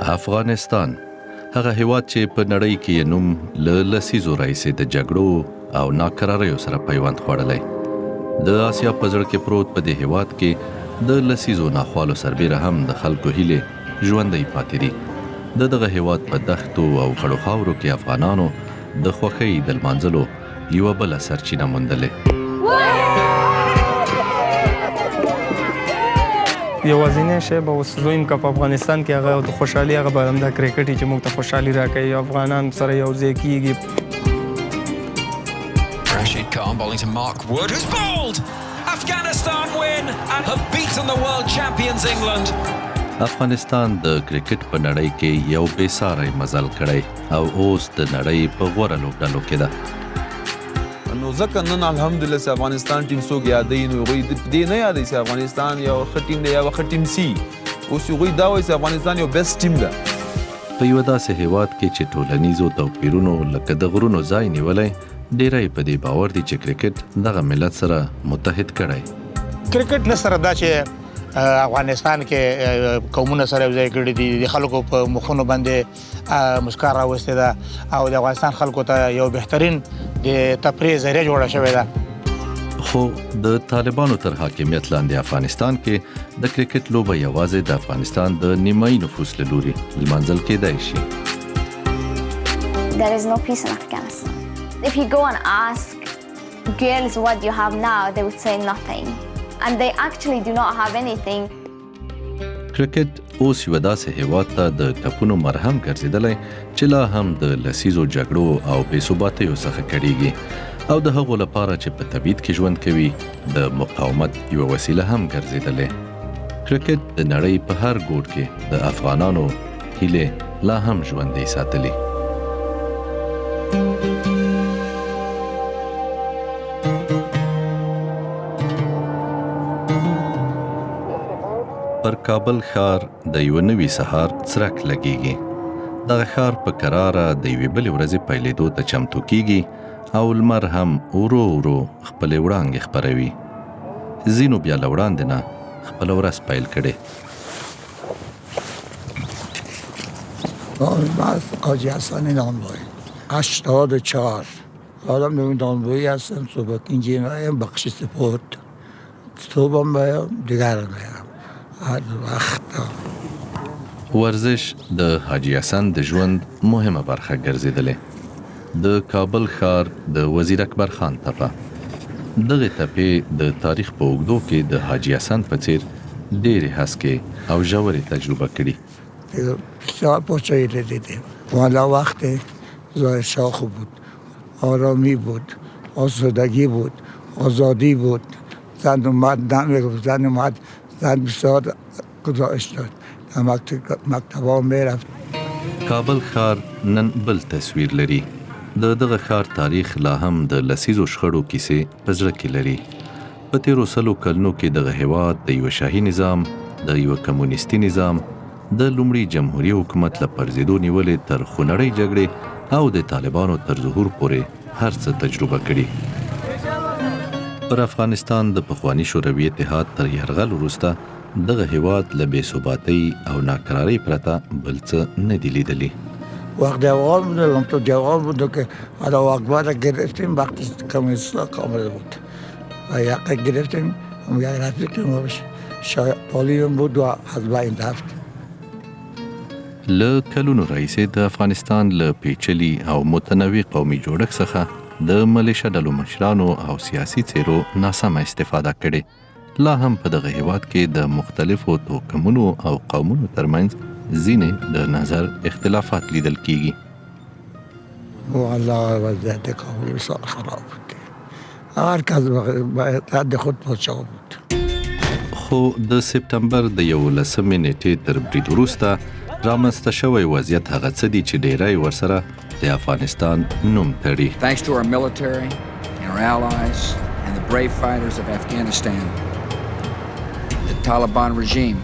افغانستان هغه هېواد چې په نړۍ کې یې نوم له لسیزو راهیسې د جګړو او ناکراریو سره پیوند خوړلی. د آسیا په زړه کې پروت په دې هېواد کې د لسیزو ناخوالو سربیره هم د خلکو هیلې ژوندۍ پاتې دي. د دغه هېواد په دښتو او خړو خاورو کې افغانانو د خوښۍ د لمانځلو یوه بله سرچینه موندلې. یوازینی شی به اوس زویم که په افغانستان کې هغه د خوشحالي هغه به همدا کریکټ چې موږ ته خوشحالي راکوي، افغانان سره یو ځای کېږي. Rashid Khan bowling to Mark Wood, who's bowled! Afghanistan win and have beaten the world champions England. افغانستان د کرکټ په نړۍ کې یو بې ساری مزل کړی او اوس د نړۍ په غوره لوبډلو کې ده. نو ځکه نن الحمدلله چې افغانستان ټیم څوک یادوي نو هغوی دې نه یادوي چې افغانستان یو ښه ټیم دی یا ښه ټیم سي. اوس هغوی دا وایي چې افغانستان یو بیسټ ټیم ده. په یوه داسې هېواد کې چې ټولنیزو توپیرونو لکه د غرونو ځای نیولی، ډیری په دې باور دي چې کرکټ دغه ملت سره متحد کړی. کرکټ نه سره دا چې افغانستان کې قومونه سره یو ځای کړي دي، د خلکو په مخونو باندې مسکا راوستې ده او د افغانستان خلکو ته یو بهترین د تفریح ذریعه جوړه شوې ده. خو د طالبانو تر حاکمیت لاندې افغانستان کې د کرکټ لوبه یوازې د افغانستان د نیمایي نفوس له لوري لمانځل کېدای شي. There is no peace in Afghanistan. If you go and ask girls what you have now, they would say nothing. And they actually do not have anything. کرکټ اوس یوه داسې هېواد ته د ټپونو مرهم ګرځېدلی چې لا هم د لسیزو جګړو او بې ثباتیو څخه کړېږي او د هغو لپاره چې په تبعید کې ژوند کوي د مقاومت یوه وسیله هم ګرځېدلی. کرکټ د نړۍ په هر ګوټ کې د افغانانو هیلې لا هم ژوندۍ ساتلي. پر کابل ښار د یوه نوي سهار څرک لګیږي. دغه ښار په کراره د یوې بلې ورځې پیلېدو ته چمتو کیږي او لمر هم ورو ورو خپلې وړانګې خپروي. ځینو بیا له وړاندې نه خپله ورځ پیل کړې. من حاجی حسن نانوایی 84 آدم نانوایی هستم. صبح اینجا میایم بخش سپورت، صبح میایم دیگر میایم هر وخت. ورزش د حاجی حسن د ژوند مهمه برخه ګرځېدلې. د کابل ښار د وزیر اکبر خان تپه. دغه تپې د تاریخ په اوږدو کې د حاجی حسن په څېر ډېرې هسکې او ژورې تجربه کړي. بسیار پاچایی دیدیم. والا وقت ظاهر شاه خوب بود، آرامی بود، آسودگی بود، آزادی بود. زن اومد نمیگفت، زن اومد، زن بسیار گزارش داد، در مکتبا میرفت. کابل ښار نن بل تصویر لري. د دغه ښار تاریخ لا هم د لسیزو شخړو کیسې په زړه کې لري. په تېرو سلو کلونو کې دغه هېواد د یوه شاهي نظام، د یوه کمونیستي نظام، د لومړي جمهوري حکومت له پرځېدو نیولې تر خونړۍ جګړې او د طالبانو تر ظهور پورې هر څه تجربه کړي. پر افغانستان د پخواني شوروي اتحاد تر یرغل وروسته دغه هېواد له بې ثباتۍ او ناکرارۍ پرته بل څه نه دي لیدلي. وقت جوان بودم تو جوان بودم که الله اکبر گرفتیم وقتی کمونیست‌ها کامل بود و یقه گرفتیم هم یک رفیقیم پالیم بود و از بین رفت. له کلونو راهیسې د افغانستان له پیچلي او متنوع قومي جوړښت څخه د ملیشه ډلو مشرانو او سیاسي څېرو ناسمه استفاده کړې. لا هم په دغه هېواد کې د مختلفو توکمونو او قومونو ترمنځ ځینې د نظر اختلافات لیدل کیږي. والله وضعیت کابل بسیار خراب بود. هر کس باید رد خود پاچا بود. خو د سپتمبر د 11 نیټې تر برید وروسته رامنځته شوی وضعیت هغه څه دي چې ډیری ورسره د افغانستان نوم تړي. Thanks to our military and our allies and the brave fighters of Afghanistan, the Taliban regime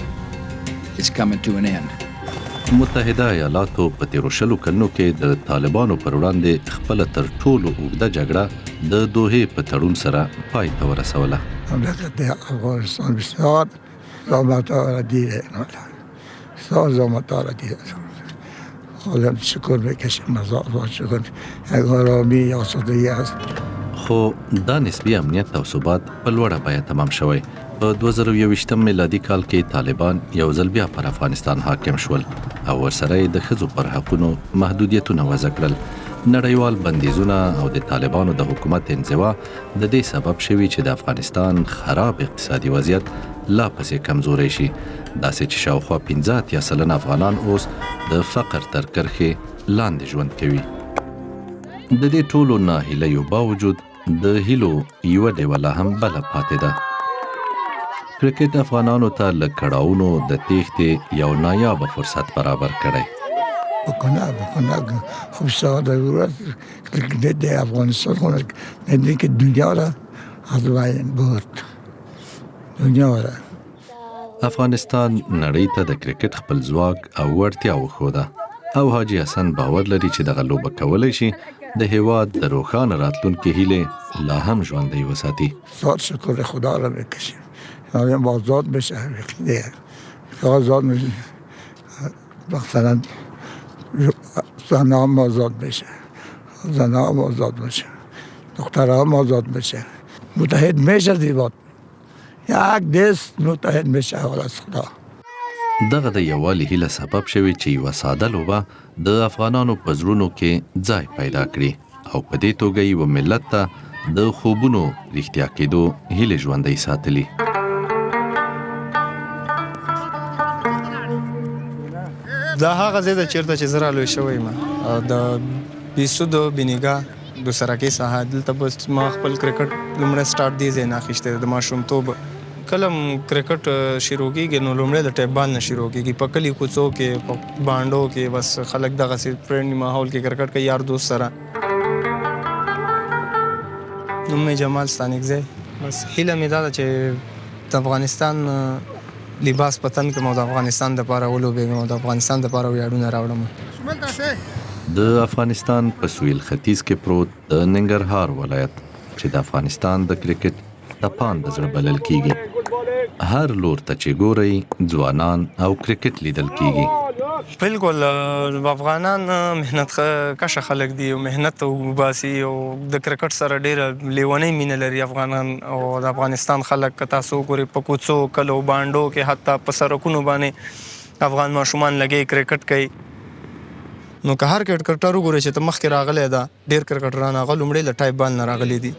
is coming to an end. متحده ایالاتو په تیرو شلو کلونو کې د طالبانو پر وړاندې خپله تر ټولو اوږده جګړه د دوحې په تړون سره پای ته ورسوله. مملکت افغانستان بسیار زحمت‌ها را دیده، بسیار زحمت‌ها را دیده. حالا شکر بکشیم از آقا شکر یک آرامی آسودگی است. خو دا نسبی امنیت او ثبات په لوړه بیه تمام شوی. په 2021 میلادي کال کې طالبان یو ځل بیا پر افغانستان حاکم شول او ورسره د ښځو پر حقونو محدودیتونه وضع کړل. نړیوال بندیزونه او د طالبانو د حکومت انزوا د دې سبب شوي چې د افغانستان خراب اقتصادي وضعیت لا پسې کمزوری شي. داسې چې شاوخوا 15 افغانان اوس د فقر تر کرښې لاندې ژوند کوي. د دې ټولو ناهیلیو باوجود د هیلو یوه ډیوه لا هم بله پاتې ده. کرکټ افغانانو ته له کړاوونو د تېښتې یو نایابه فرصت برابر کړی. بکنه خوب ساده ورد کرکټ د افغانستان خونه ندی که دنیا را از بین برد. دنیا را افغانستان نړۍ ته د کرکټ خپل ځواک او وړتیا وښوده او حاجي حسن باور لري چې دغه لوبه کولی شي د هېواد د روښانه راتلونکي هیلې لا هم ژوندۍ وساتي. صد شکر خدا را بکشیم. یعنی آزاد بشه آزاد میشه مثلا زنها هم آزاد بشه، زنها هم آزاد بشه، دخترها هم آزاد بشه، متحد میشه زیبات یک دست متحد میشه حال از خدا. دغه د یووالي هیله سبب شوی چې یوه ساده لوبه د افغانانو په زړونو کې ځای پیدا کړي او په دې توګه یوه ملت ته د خوبونو رښتیا کېدو هیلې ژوندۍ ساتلي. دا هغه ځای ده چېرته چې زه رالوی شوی یم د بیسو د بینیګا د سرکۍ ساحه دلته بس ما خپل کرکټ لومړی سټارټ دې ځای نه اخیستی د ماشومتوب. کله کرکټ شروع کېږي نو لومړی د ټیپ بال نه شروع کېږي. په کلي کوڅو کې په بانډو کې بس خلک دغسې فرینډلي ماحول کې کرکټ کوي یار دوست سره. نوم مې جمال ستانکزی. بس هیله مې دا ده چې د افغانستان لباس په تن کړم او د افغانستان دپاره ولوبېږم او د افغانستان دپاره ویاړونه راوړم. د افغانستان په سویل ختیځ کې پروت د ننګرهار ولایت چې د افغانستان د کرکټ د پان د زړه بلل کېږي. هر لور ته چې ګورئ ځوانان او کرکټ لیدل کېږي. بالکل افغانان محنت کشه خلک دي او محنت وباسي او د کرکټ سره ډېره لیونۍ مینه لري افغانان او د افغانستان خلک که تاسو وګورئ په کوڅو کلو بانډو کې حتی په سړکونو باندې افغان ماشومان لګي کرکټ کوي. نو که هر کرکټر وګورئ چې ته مخکې راغلی ده ډېر کرکټران هغه لومړی له ټایپ بال نه راغلي دي.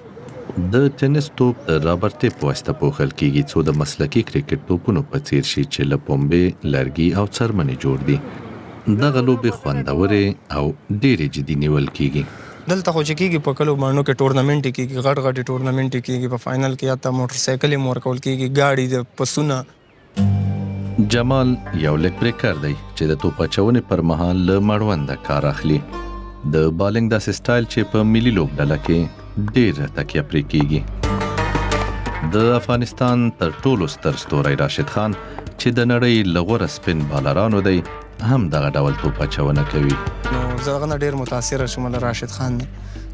د ټینس توپ د رابر ټیپ په واسطه پوښل کېږي څو د مسلکي کرکټ توپونو په څیر شي چې له پنبې لرګي او څرمنې جوړ دي. دغه لوبې خوندورې او ډېرې جدي نیول کېږي. دلته خو چې کېږي په کلو باندو کې ټورنمنټ کېږي غټ غټې ټورنمنټ کېږي. په فاینل کې حتی موټرسایکل هم ورکول کېږي ګاډي د پسونه. جمال یو لیګ بریکر دی چې د توپ اچونې پر مهال له مړونده کار اخلي. د بالینګ داسې سټایل چې په ملي لوبډله کې ډېره تکیه پرې کېږي. د افغانستان تر ټولو ستر ستوری راشد خان چې د نړۍ له غوره سپین بالرانو دی هم دغه ډول توپ اچونه کوي. نو زه هغه نه ډېر متاثره شوم له راشد خان نه.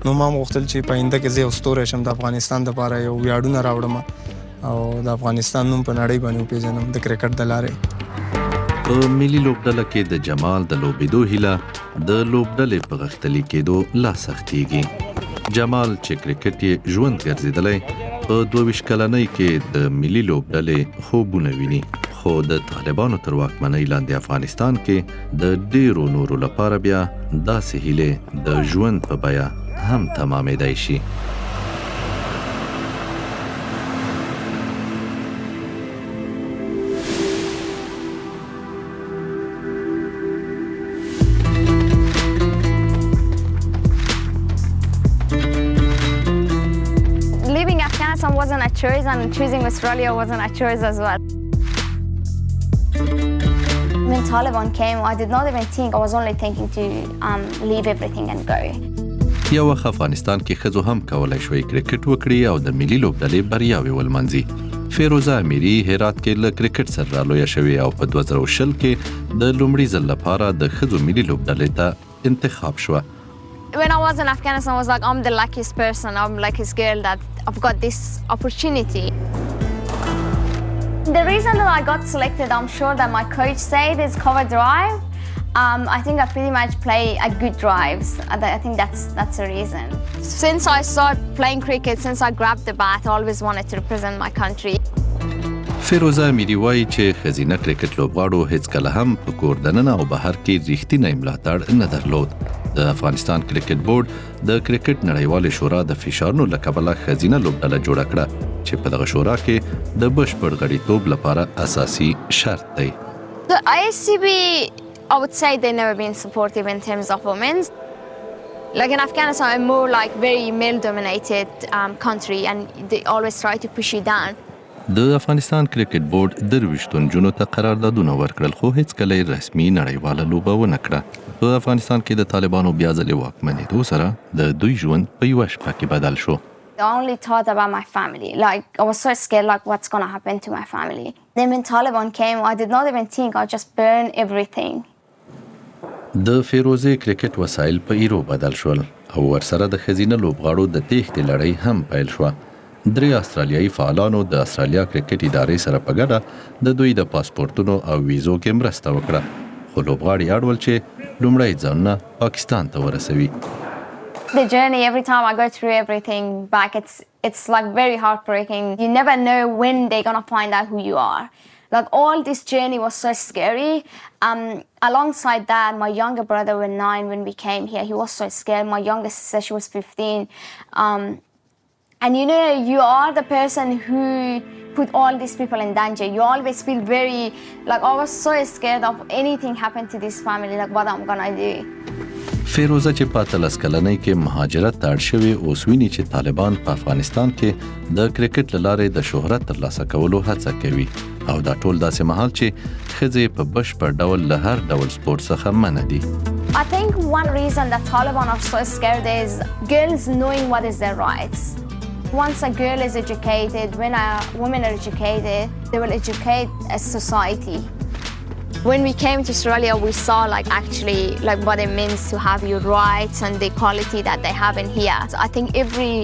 نو ما هم غوښتل چې په آینده کې زه یو ستوری شم د افغانستان دپاره یو ویاړونه راوړم او د افغانستان نوم په نړۍ باندې وپېژنم د کرکټ د لارې. په ملي لوبډله کې د جمال د لوبېدو هیله د لوبډلې په غښتلي کېدو لا سختېږي. جمال چې کرکټ یې ژوند ګرځېدلی په 22 کلنۍ کې د ملي لوبډلې خوبونه ویني. خو د طالبانو تر واکمنۍ لاندې افغانستان کې د ډېرو نورو لپاره بیا داسې هیلې د ژوند په بیه هم تمامېدای شي. Leaving Afghanistan wasn't a choice and choosing Australia wasn't a choice as well. When Taliban came, I did not even think. I was only thinking to leave everything and go. یو وخت افغانستان کې ښځو هم کولی شوی کرکټ وکړي او د ملي لوبډلې بریاوې ولمنځي. فیروزه امیري هرات کې له کرکټ سره رالویه شوې او په 2020 کې د لومړي ځل لپاره د ښځو ملي لوبډلې ته انتخاب شوه. When I was in Afghanistan, I was like, I'm the luckiest person. I'm the luckiest girl that I've got this opportunity. The reason that I got selected, I'm sure that my coach said, is cover drive. I think I pretty much play at good drives. I think that's the reason. Since I started playing cricket, since I grabbed the bat, I always wanted to represent my country. فیروزه امیری وایي چې ښځینه کرکټ لوبغاړو هیڅکله هم په کور دننه او بهر کې رښتینی ملاتړ نه درلود. د افغانستان کرکټ بورډ د کرکټ نړیوالې شورا د فشارونو له کبله ښځینه لوبډله جوړه کړه چې په دغه شورا کې د بشپړ غړیتوب لپاره اساسي شرط دی. The ISCB, I would say they've never been supportive in terms of women's. Like in Afghanistan, a more like very male-dominated country, and they always try to push you down. د افغانستان کرکټ بورډ درویشتون جونو ته قراردادونه ورکړل خو هیڅ کله رسمي نړیواله لوبه ونه کړه. په افغانستان کې د طالبانو بیا ځلې واکمنېدو سره د دوی ژوند په یوه شپه کې بدل شو. I only thought about my family. Like I was so scared, like what's gonna happen to my family. Then when Taliban came, I did not even think. I just burned everything. د فیروزې کرکټ وسایل په ایرو بدل شول او ورسره د ښځینه لوبغاړو د تېښتې لړۍ هم پیل شوه. 3 استرالیایي فعالانو د استرالیا کرکټ ادارې سره په ګډه د دوی د پاسپورتونو او ویزو کې مرسته وکړه خو لوبغاړي اړول چې لومړی ځانونه پاکستان ته ورسوي. The journey, every time I go through everything back, it's like very heartbreaking. You never know when they're gonna find out who you are. Like all this journey was so scary. Alongside that, my younger brother was 9 when we came here. He was so scared. My younger sister, she was 15. And you know, you are the person who put all these people in danger. You always feel very, like I was so scared of anything happen to this family, like what I'm gonna do. فیروزه چې په 13 کلنۍ کې مهاجرت ته اړ شوې اوس ویني چې طالبان په افغانستان کې د کرکټ له لارې د شهرت ترلاسه کولو هڅه کوي او دا ټول داسې مهال چې ښځې په بشپړ ډول له هر ډول سپورت څخه منع دي. I think one reason that Taliban are so scared is girls knowing what is their rights. Once a girl is educated, when a women are educated, they will educate a society. When we came to Australia, we saw like actually like what it means to have your rights and the equality that they have in here. So I think every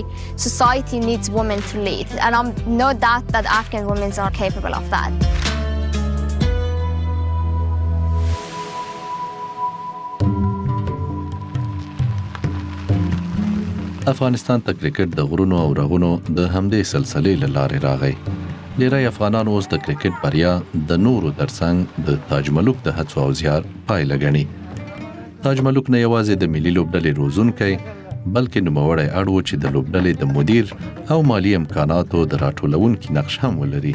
society needs women to lead, and I'm no doubt that Afghan women are capable of that. افغانستان ته کرکټ د غرونو او رغونو د همدې سلسلې له لارې راغی. ډیری افغانان اوس د کرکټ بریا د نورو ترڅنګ د تاج ملک د هڅو او زیار پایله ګڼي. تاج ملک نه یوازې د ملي لوبډلې روزونکی بلکې نوموړی اړ و چې د لوبډلې د مدیر او مالی امکاناتو د راټولونکي نقش هم ولري.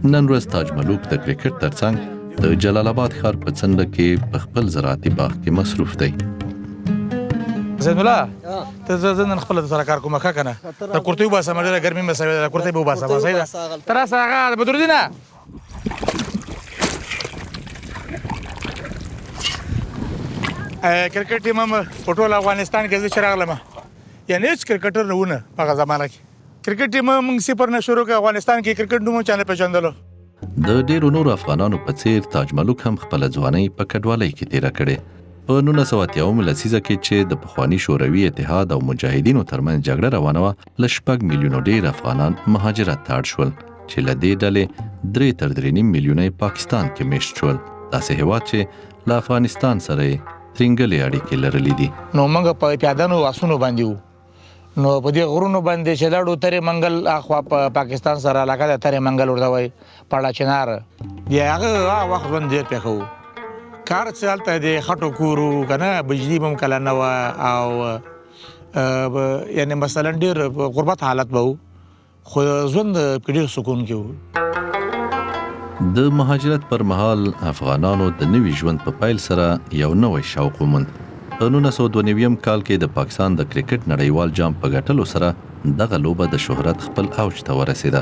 نن ورځ تاج ملک د کرکټ ترڅنګ د جلال آباد ښار په څنډه کې په خپل زراعتي باغ کې مصروف دی. زين الله ته زنن خپل سره کار کومه ښه کنه د کورتۍ وباسه مړه ګرمي مسوي د کورتۍ به وباسه ما سیدا تراسه هغه بدرودینه کرکټ ټیم هم په ټول افغانستان کې چې راغلم یعنی هیڅ کرکټر نه ونه په زمانه کې کرکټ ټیم موږ صفر نه شروع کړ افغانستان کې کرکټ نوم چانه پېژندلو. د ډیرو نورو افغانانو په څیر تاج ملک هم خپل ځواني په کډوالۍ کې تیره کړې. په 1980 لسیزه کې چې د پخوانی شوروي اتحاد او مجاهدینو ترمنځ جګړه روانه وه له 6 میلیونو ډیر افغانان مهاجرت ته اړ شول چې له دې ډلې 3 تر 3.5 میلیونه پاکستان کې میشت شول. داسې هېواد چې له افغانستان سره ترنګلې اړیکې لرلې دي. نو موږ په پیادانو آسونو باندې وو نو په دې غرونو باندې چې لاړو ترې منګل اخوا په پاکستان سره علاقه ده ترې منګل ورته وایي پاړه چنار بیا هغه وخت ژوند ډېر پېښه کار چې هلته د خټو کورو که نه بجلي به هم کله نه وه او یعنې مثلا ډېر غربت حالت به و خو ژوند په ډېر سکون کې و. د مهاجرت پر مهال افغانانو د نوي ژوند په پیل سره یو نوی شوق وموند. په 1992 کال کې د پاکستان د کرکټ نړیوال جام په ګټلو سره دغه لوبه د شهرت خپل اوج ته ورسېده.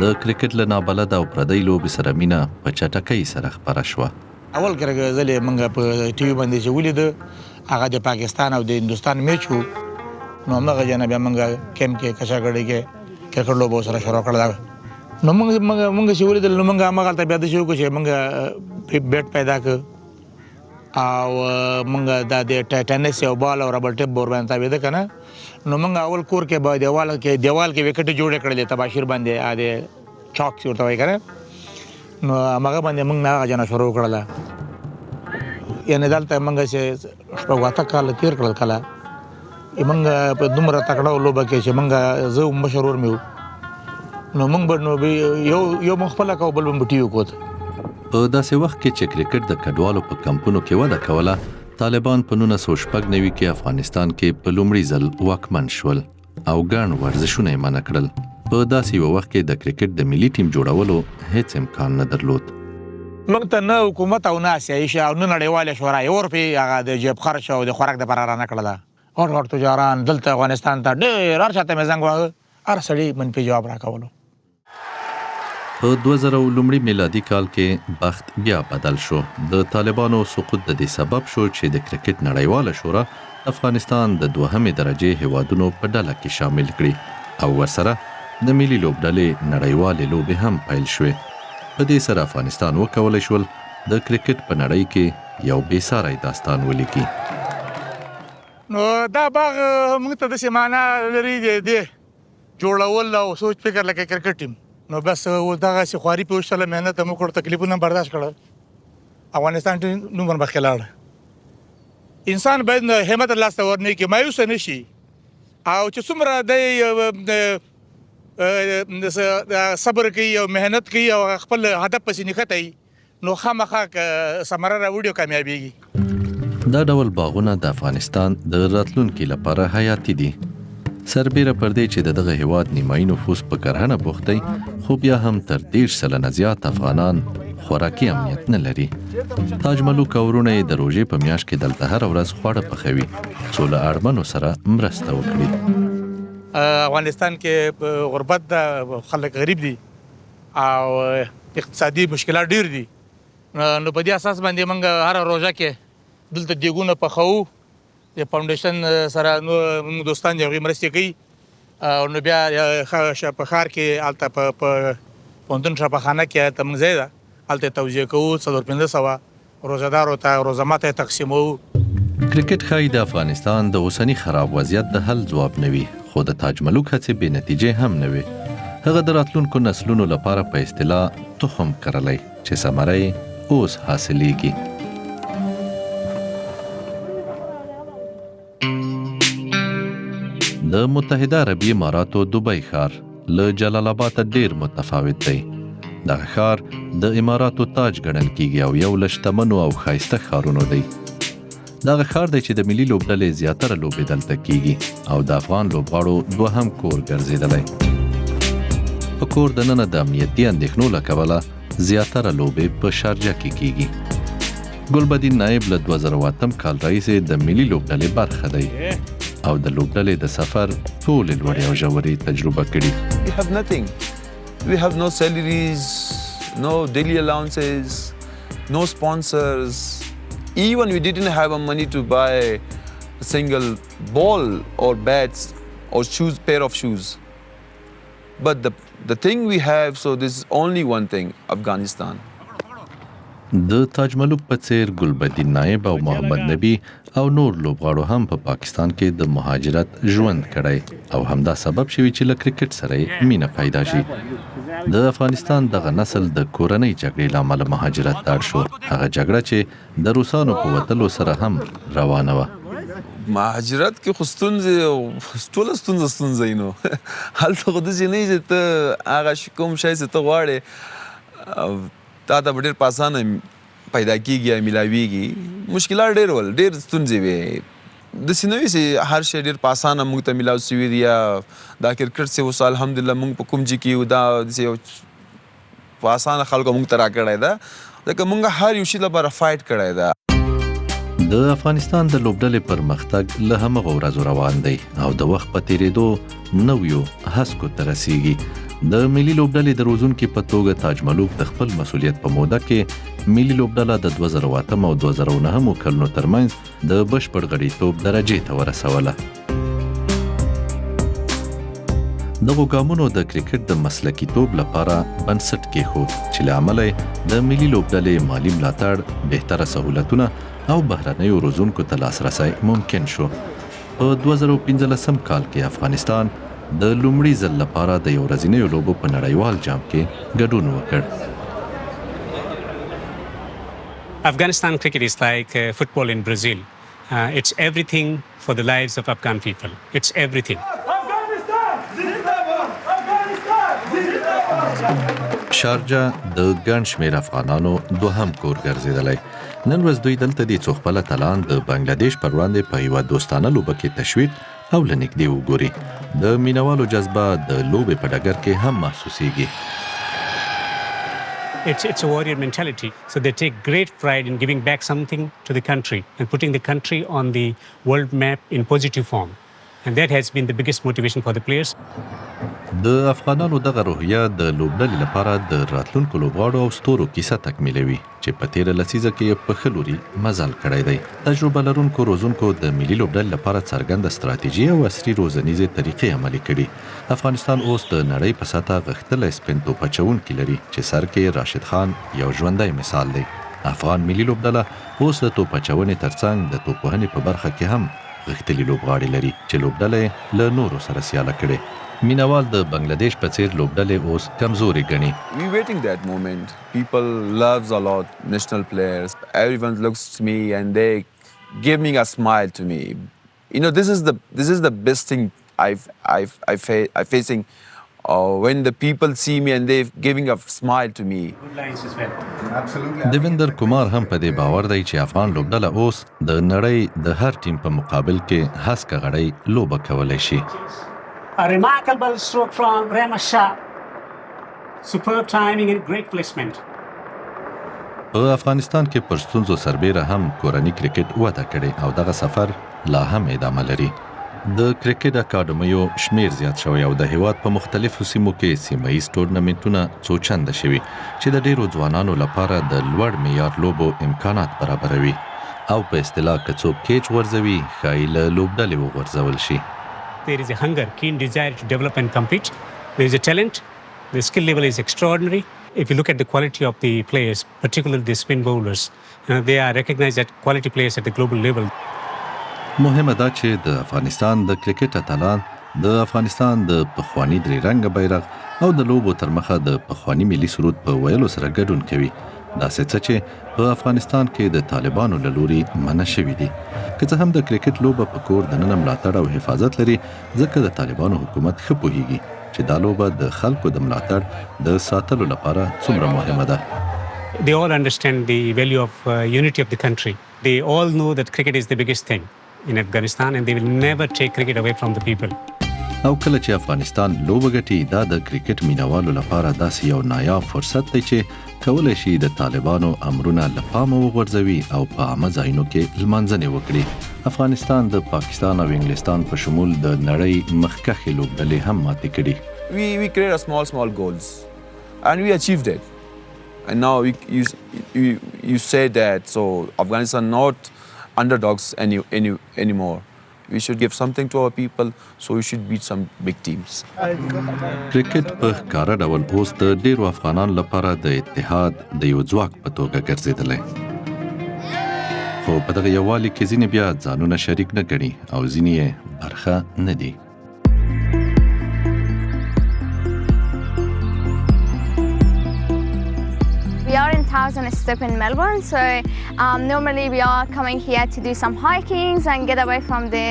د کرکټ له نابلده او پردۍ لوبې سره مینه په چټکۍ سره خپره شوه. اول کې ځلې موږ په ټي وي باندې چې ولید هغه د پاکستان او د هندوستان میچ و نو همدغه ځای نه بیا موږ کیمپ کې کشاګړۍ کې کرکټ لوبه سره شروع کړله. نو موږ چې ولیدل نو موږ هماغلته بیا داسې وکړو چې موږ بیټ پیدا کړ او موږ دا د ټینس یو بال او ربر ټیپ ورباندې تاوېده که نه نو موږ اول کور کې به دیوال کې وکټې جوړې کړلې تباشیر باندې د چاک چې ورته وایي که نه نو هغه باندې موږ نه هغه جنا شروع کړله. یعنې دلته موږ چې شپږ اته کاله تېر کړل کله موږ په دومره تکړه لوبه کې چې موږ زه مشر ور مې وو نو موږ به یو موږ خپله کوو بل به ټي وي کوت په داسې وخت کې چې کرکټ د کډوالو په کمپونو کې وده کوله طالبان په 1996 کې افغانستان کې په لومړي ځل واکمن شول او ګڼ ورزشونه یې منع کړل. په داسې یو وخت کې د کرکټ د ملي ټیم جوړولو هیڅ امکان نه درلود. موږ ته نه حکومت او نه اسیایي شي او نه نړیواله شورا یو روپۍ هغه د جیب خرچ او د خوراک دپاره رانه کړله. غټ تجاران دلته افغانستان ته ډېر هر چاته مې زنګ واهه هر سړي منفي جواب راکولو. په 2000 لومړي میلادي کال کې بخت بیا بدل شو. د طالبانو سقوط د دې سبب شو چې د کرکټ نړیواله شورا افغانستان د 2مې درجې هېوادونو په ډله کې شامل کړي او ورسره د ملي لوبډلې نړیوالې لوبې هم پیل شوې. په دې سره افغانستان وکولی شول د کرکټ په نړۍ کې یو بېساری داستان ولیکي. نو دا باغ موږ ته داسې معنا لري د جوړول او سوچ فکر لکه کرکټ ټیم نو بس دغسې خواري پې وشتله محنت هم وکړو تکلیفونه هم برداشت کړل افغانستان ټیم نوم ورمخکې لاړه. انسان باید همت لاسته ورنه کې مایوسه نه شي او چې څومره د صبر کوي او محنت کوي او خپل هدف پسې نښتی نو خامخا ثمره راوړي او کامیابیږي. دا ډول باغونه د افغانستان د راتلونکي لپاره حیاتي دي. سربیره پر دې چې د دغه هېواد نیمایي نفوس په کرهنه بوخت دی خو بیا هم تر 30% زیات افغانان خوراکي امنیت نه لري. تاج ملوک او ورونه یې د روژې په میاشت کې دلته هره ورځ خواړه پخوي څو له اړمنو سره مرسته وکړي. افغانستان کې غربت ده خلک غریب دي او اقتصادي مشکلات ډېر دي نو په دې اساس باندې موږ هره روژه کې دلته دیګونه پخوو د فاونډیشن سره نو موږ دوستان دي هغوی مرستې کوي او نو بیا په ښار کې هلته په پوهنتون شفاخانه کې هلته موږ ځای ده هلته توزیع کوو 400-500 روژهدارو ته روزه ماته تقسیموو. کرکټ ښایي د افغانستان د اوسني خراب وضعیت د حل ځواب نه وي خو د تاج ملوک هڅې بې نتیجې هم نه وي. هغه د راتلونکو نسلونو لپاره په اصطلاح تخم کرلی چې ثمره یې اوس حاصلېږي. د متحده عربي اماراتو دوبۍ ښار له جلال آباد ډېر متفاوت دی. دغه ښار د اماراتو تاج ګڼل کېږي او یو له شتمنو او ښایسته ښارونو دی. دغه ښار دی چې د ملي لوبډلې زیاتره لوبې دلته کېږي او د افغان لوبغاړو دوهم کور ګرځېدلی. په کور دننه د امنیتي اندېښنو له کبله زیاتره لوبې په شارجه کې کېږي. ګلبدین نایب له 2008 کال راهیسې د ملي لوبډلې برخه دی او د لوبډلې د سفر ټولې لوړې او ژورې تجربه کړي. We have nothing. We have no salaries, no daily allowances, no sponsors. Even we didn't have money to buy a single ball or bats or pair of shoes. But the thing we have, so this is only one thing, Afghanistan. د تاج ملوک په څیر ګلبدین نایب او محمد نبی او نور لوبغاړو هم په پاکستان کې د مهاجرت ژوند کړی او همدا سبب شوی چې له کرکټ سره مینه پیدا شي. د افغانستان دغه نسل د کورنۍ جګړې له امله مهاجرت ته اړ شو. هغه جګړه چې د روسانو په وتلو سره هم روانه وه. مهاجرت کې خو ستونزې ټوله ستونزه نو هلته خو داسې نه چې ته هغه کوم شی چې ته غواړې تا ته به ډېر په اسانه پیدا کېږي یا میلاویږي. مشکلات ډېر ول ډېر ستونزې وې داسې نه وي چې هر شی ډېر په اسانه موږ ته میلاو سوي دي یا دا کرکټ چې اوس الحمدلله موږ په کوم ځای کې یو دا داسې په اسانه خلکو موږ ته راکړی ده ځکه موږ هر یو شي لپاره فایټ کړی ده. د افغانستان د لوبډلې پرمختګ له همغو ورځو روان دی او د وخت په تېرېدو نویو هسکو ته رسیږي. د ملي لوبډلې د روزونکي په توګه تاج ملوک د خپل مسؤلیت په موده کې ملي لوبډله د 2008 او 2009 کلونو ترمنځ د بشپړ غړیتوب درجې ته ورسوله. دغو ګامونو د کرکټ د مسلکیتوب لپاره بنسټ کېښود چې له امله د ملي لوبډلې مالي ملاتړ، بهتره سهولتونه او بهرنیو روزونکو ته لاسرسی ممکن شو. په 2015 کال کې افغانستان د لومړي ځل لپاره د یو ورځنیو لوبو په نړیوال جام کې ګډون وکړ. Afghanistan cricket is like football in Brazil. It's everything for the lives of Afghan people. It's everything. شارجه د ګڼ شمېر افغانانو دوهم کور ګرځېدلی. نن ورځ دوی دلته دي څو خپله تلان د بنګلادیش پر وړاندې په یوه دوستانه لوبه کې تشویق او له نږدې وګوري. د مینوالو جذبه د لوبې په ډګر کې هم محسوسیږي. It's a warrior mentality. So they take great pride in giving back something to the country and putting the country on the world map in positive form. And that has been the biggest motivation for the players. د افغانانو دغه روحیه د لوبډلې لپاره د راتلونکو لوبغاړو او ستورو کیسه تکمیلوي چې په تیره لسیزه کې په ښه لوري مزل کړی دی. تجربه لرونکو روزونکو د ملي لوبډلې لپاره څرګنده ستراتیژي او عصري روزنیزې طریقې عملي کړي. افغانستان اوس د نړۍ په سطحه غښتلی سپین توپ اچوونکي لري چې سر کې راشد خان یو ژوندی مثال دی. افغان ملي لوبډله اوس د توپ اچونې ترڅنګ د توپوهنې په برخه کې هم غښتلي لوبغاړي لري چې لوبډله له نورو سره سیاله کړي. مینوال د بنگلادیش په څیر لوبډلې اوس کمزوري ګڼي. We waiting that moment. People loves a lot national players. Everyone looks to me and they give me a smile to me. You know, this is the best thing I facing when the people see me and they giving a smile to me. Good lines as well. دیویندر کومار هم په دې باور دی چې افغان لوبډله اوس د نړۍ د هر ټیم په مقابل کې هسکه غړی لوبه کولی شي. A remarkable stroke from Rama Shah. Superb timing and great placement. په افغانستان کې پر ستونزو سربیره هم کورني کرکټ وده کړې او دغه سفر لا هم ادامه لري. د کرکټ اکاډمیو شمیر زیات شوی او د هېواد په مختلفو سیمو کې سیمه‌ییز ټورنمنټونه څو چنده شوي چې د ډېرو ځوانانو لپاره د لوړ معیار لوبو امکانات برابروي او په اصطلاح که څوک کېج غورځوي ښایي له لوبډلې وغورځول شي. There is a hunger, keen desire to develop and compete. There is a talent. The skill level is extraordinary. If you look at the quality of the players, particularly the spin bowlers, they are recognized as quality players at the global level. مهمه دا چې د افغانستان د کرکټ اتلان د افغانستان د پخواني درې رنګه بیرغ او د لوبو تر مخه د پخواني ملي سرود په ویلو سره ګډون کوي. داسې څه چې په افغانستان کې د طالبانو له لوري منع شوي دي. که څه هم د کرکټ لوبه په کور دننه ملاتړ او حفاظت لري ځکه د طالبانو حکومت ښه پوهیږي چې دا لوبه د خلکو د ملاتړ د ساتلو لپاره څومره مهمه ده. They all understand the value of unity of the country. They all know that cricket is the biggest thing in Afghanistan and they will never take cricket away from the people. او کله چې افغانستان لوبه ګټي دا د کرکټ مینوالو لپاره داسې یو نایاب فرصت دی چې کولی شي د طالبانو امرونه له پامه وغورځوي او په عامه ځایونو کې لمانځنې وکړي. افغانستان د پاکستان او انګلستان په شمول د نړۍ مخکښې لوبډلې هم ماتې کړي. We create a small goals and we achieved it. And now you say that so Afghanistan not underdogs anymore. We should give something to our people, so we should beat some big teams. کرکټ په ښکاره ډول اوس د ډیرو افغانانو لپاره د اتحاد د یو ځواک په توګه ګرځېدلی. خو په دغه یووالي کې ځینې بیا ځانونه شریک نه ګڼي او ځینې یې برخه نه دي. We are in Thousand Step in Melbourne, so normally we are coming here to do some hikings and get away from the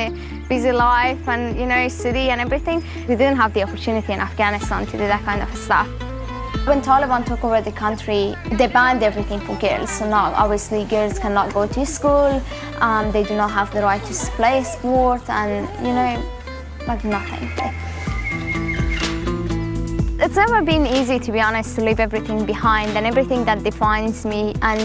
busy life and, you know, city and everything. We didn't have the opportunity in Afghanistan to do that kind of stuff. When Taliban took over the country, they banned everything for girls. So now, obviously, girls cannot go to school. They do not have the right to play sport and, you know, like nothing. It's never been easy, to be honest, to leave everything behind and everything that defines me and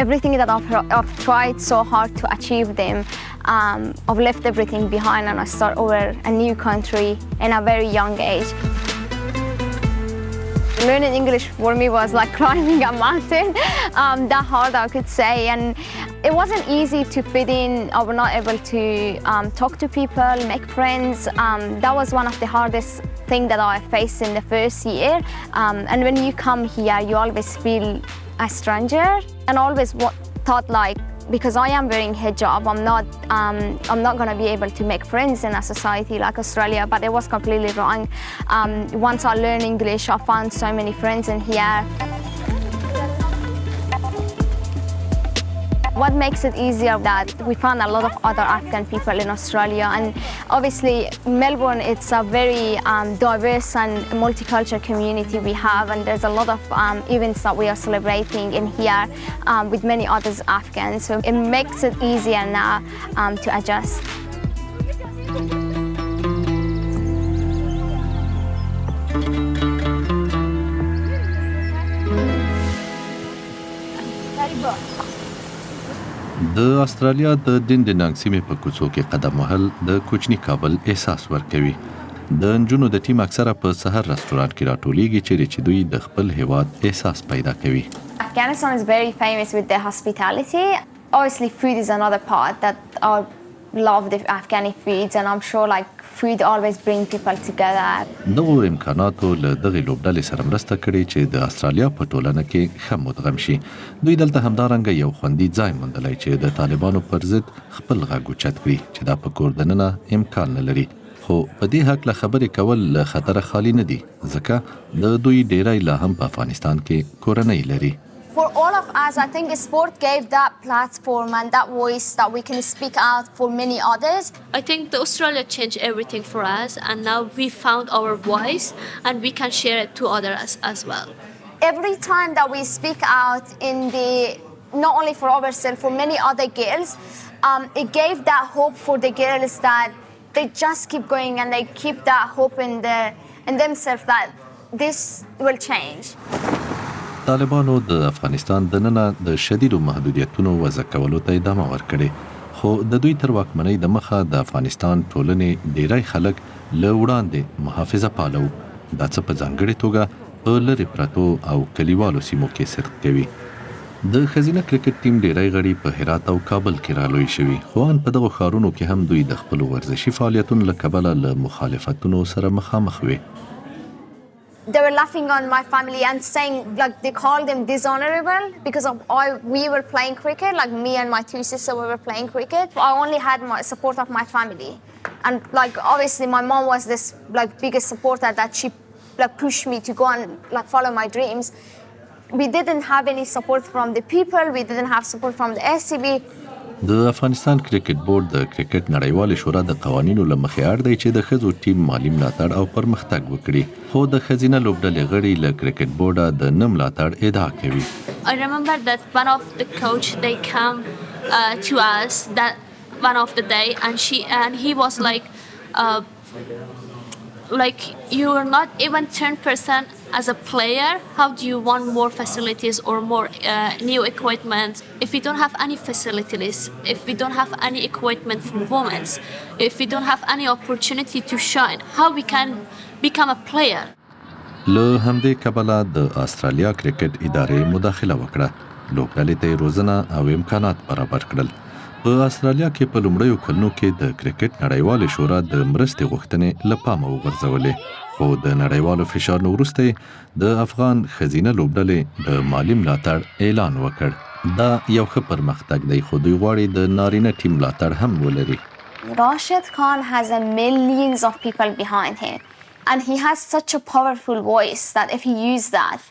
everything that I've tried so hard to achieve them. I've left everything behind and I start over a new country in a very young age. Learning English for me was like climbing a mountain, that hard I could say, and it wasn't easy to fit in. I was not able to talk to people, make friends. That was one of the hardest things that I faced in the first year. And when you come here, you always feel a stranger, and always thought like, because I am wearing hijab, I'm not going to be able to make friends in a society like Australia, but it was completely wrong. Once I learned English, I found so many friends in here. What makes it easier that we found a lot of other Afghan people in Australia, and obviously Melbourne, it's a very diverse and multicultural community we have, and there's a lot of events that we are celebrating in here with many others Afghans, so it makes it easier now to adjust. د استرالیا د ډینډنګ سیمې په کوڅو کې قدم وهل د کوچني کابل احساس ورکوي. د نجونو د ټیم اکثره په سحر رستورانت کې راټولیږي چې دوی د خپل هېواد احساس پیدا کوي. Afghanistan is very famous with their hospitality. Obviously food is another part that I love the Afghani foods, and I'm sure like food always bring people together. دغو امکاناتو له دغې لوبډلې سره مرسته کړې چې د استرالیا په ټولنه کې ښه مدغم شي. دوی دلته همدارنګه یو خوندي ځای موندلی چې د طالبانو پر ضد خپل غږ اوچت کړي چې دا په کور دننه امکان نه لري. خو په دې هکله خبرې کول له خطره خالي نه دي، ځکه د دوی ډیری لا هم په افغانستان کې کورنۍ لري. For all of us, I think sport gave that platform and that voice that we can speak out for many others. I think the Australia changed everything for us, and now we found our voice and we can share it to others as well. Every time that we speak out not only for ourselves, for many other girls, it gave that hope for the girls that they just keep going and they keep that hope in themselves that this will change. طالبانو د افغانستان دننه د شدیدو محدودیتونو وضع کولو ته ادامه ورکړې، خو د دوی تر واکمنۍ د مخه د افغانستان ټولنې ډیری خلک له وړاندې محافظه پاله وو، دا څه په ځانګړې توګه په لرې پرتو او کلیوالو سیمو کې صدق کوي. د ښځینه کرکټ ټیم ډیری غړي په هرات او کابل کې رالوی شوي، خو ان په دغو ښارونو کې هم دوی د خپلو ورزشي فعالیتونو له کبله له مخالفتونو سره مخامخ وي. They were laughing on my family and saying, like, they called them dishonorable because we were playing cricket, like me and my two sisters, we were playing cricket. I only had my support of my family. And like, obviously my mom was this like biggest supporter that she like pushed me to go and like follow my dreams. We didn't have any support from the people, we didn't have support from the SCB. د افغانستان کرکټ بورډ د کرکټ نړیوالې شورا د قوانینو له مخې اړ دی چې د ښځو ټیم مالي ملاتړ او پرمختګ وکړي، خو د ښځینه لوبډلې غړي له کرکټ بورډه د نه ملاتړ ادعا کوي. I remember that one of the coach they come to us that one of the day and he was like you are not even 10% as a player. How do you want more facilities or more new equipment? If we don't have any facilities, if we don't have any equipment for women, if we don't have any opportunity to shine, how we can become a player? له همدې کبله د استرالیا کرکټ ادارې مداخله وکړه، لوبډلې ته یې روزنه او امکانات برابر کړل. په استرالیا کې په لومړیو کلونو کې د کرکټ نړیوالې شورا د مرستې غوښتنې له پامه وغورځولې، خو د نړیوالو فشار نه وروسته د افغان ښځینه لوبډلې د مالي ملاتړ اعلان وکړ. دا یو ښه پرمختګ دی، خو دوی غواړي د نارینه ټیم ملاتړ هم ولري. Rashid Khan has millions of people behind him, and he has such a powerful voice that if he used that,